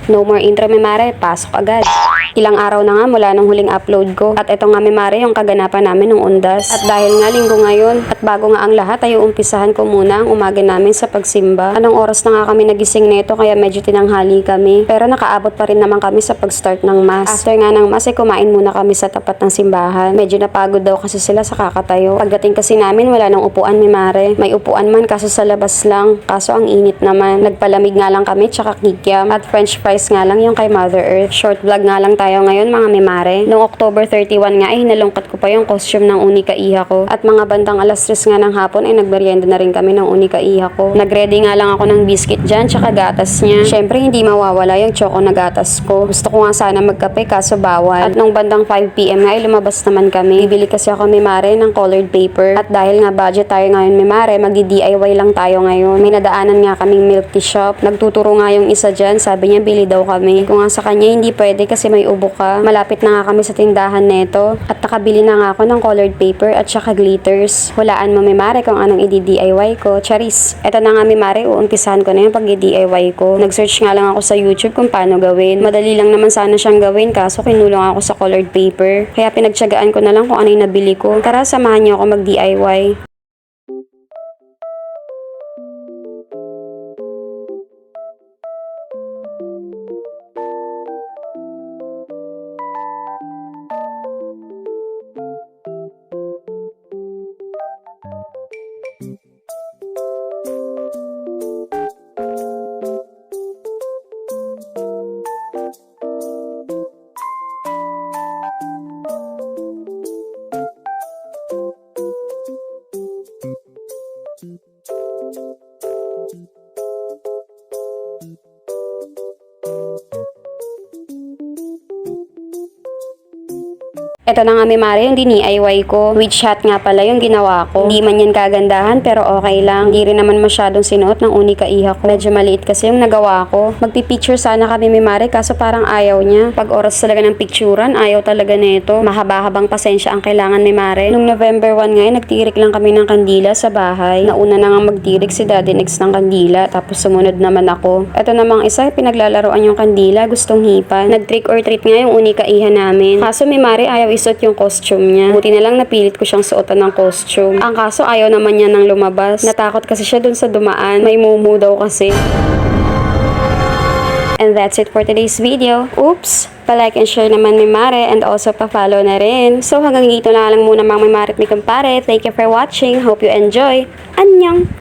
No more intro, Mimare. Pasok agad. Ilang araw na nga mula nung huling upload ko. At ito nga, Mimare, yung kaganapan namin nung undas. At dahil nga linggo ngayon, at bago nga ang lahat, ay uumpisahan ko muna ang umaga namin sa pagsimba. Anong oras na nga kami nagising neto, kaya medyo tinanghali kami. Pero nakaabot pa rin naman kami sa pag-start ng mass. After nga ng mass, ay kumain muna kami sa tapat ng simbahan. Medyo napagod daw kasi sila sa kakatayo. Pagdating kasi namin, wala nang upuan, Mimare. May upuan man, kaso sa labas lang. Kaso ang init naman. Nagpalamig nga lang kami, tsaka kikiam. At french fries nga lang yung kay Mother Earth. Short vlog nga lang tayo ngayon, mga Mimare. Noong October 31 nga, ay nalungkat ko pa yung costume ng unika iha ko. At mga bandang alas 3 nga ng hapon, ay nagmerienda na rin kami ng unika iha ko. Nagready nga lang ako ng biscuit dyan, tsaka gatas niya. Syempre, hindi mawawala yung choco na gatas ko. Gusto ko nga sana magkape, kaso bawal. At nung bandang 5 PM nga, ay lumabas naman kami. Bibili kasi ako, Mimare, ng colored paper. At dahil nga budget tayo ngayon, Mimare, magdi-DIY lang tayo ngayon. May nadaanan nga kaming milk tea shop. Nagtuturo nga yung isa dyan, sabi niya bili daw kami. Kung nga sa kanya hindi pwede kasi may ubo ka. Malapit na nga kami sa tindahan neto. At nakabili na nga ako ng colored paper at saka glitters. Hulaan mo, Mimare, kung anong i-DIY ko. Charis. Eto na nga, Mimare, uumpisahan ko na yung pag-DIY ko. Nag-search nga lang ako sa YouTube kung paano gawin. Madali lang naman sana siyang gawin, kaso kinulong ako sa colored paper. Kaya pinagtiyagaan ko na lang kung ano yung nabili ko. Tara, samahan niyo ako mag-DIY. Ito na nga, Mimare, yung DIY ko. With shot nga pala yung ginawa ko. Hindi man yan kagandahan, pero okay lang. Hindi rin naman masyadong sinuot ng unika iha ko. Medyo maliit kasi yung nagawa ko. Magpipicture sana kami, Mimare, kaso parang ayaw niya. Pag oras talaga ng picturean, ayaw talaga nito. Mahaba-habang pasensya ang kailangan, Mimare. Nung November 1 nga, nagtirik lang kami ng kandila sa bahay. Nauna na nga magtirik si Daddy next ng kandila, tapos sumunod naman ako. Ito namang isa, pinaglalaroan yung kandila, gustong hipan. Nag-trick or treat nga yung unika iha namin. Kaso, Mimare, ayaw isuot yung costume niya. Buti na lang napilit ko siyang suotan ng costume. Ang kaso ayaw naman niya nang lumabas. Natakot kasi siya dun sa dumaan. May mumu daw kasi. And that's it for today's video. Oops! Pa-like and share naman, Mimare, and also pa-follow na rin. So hanggang dito na lang muna, mga Mimare at mi kumpare. Thank you for watching. Hope you enjoy. Annyeong!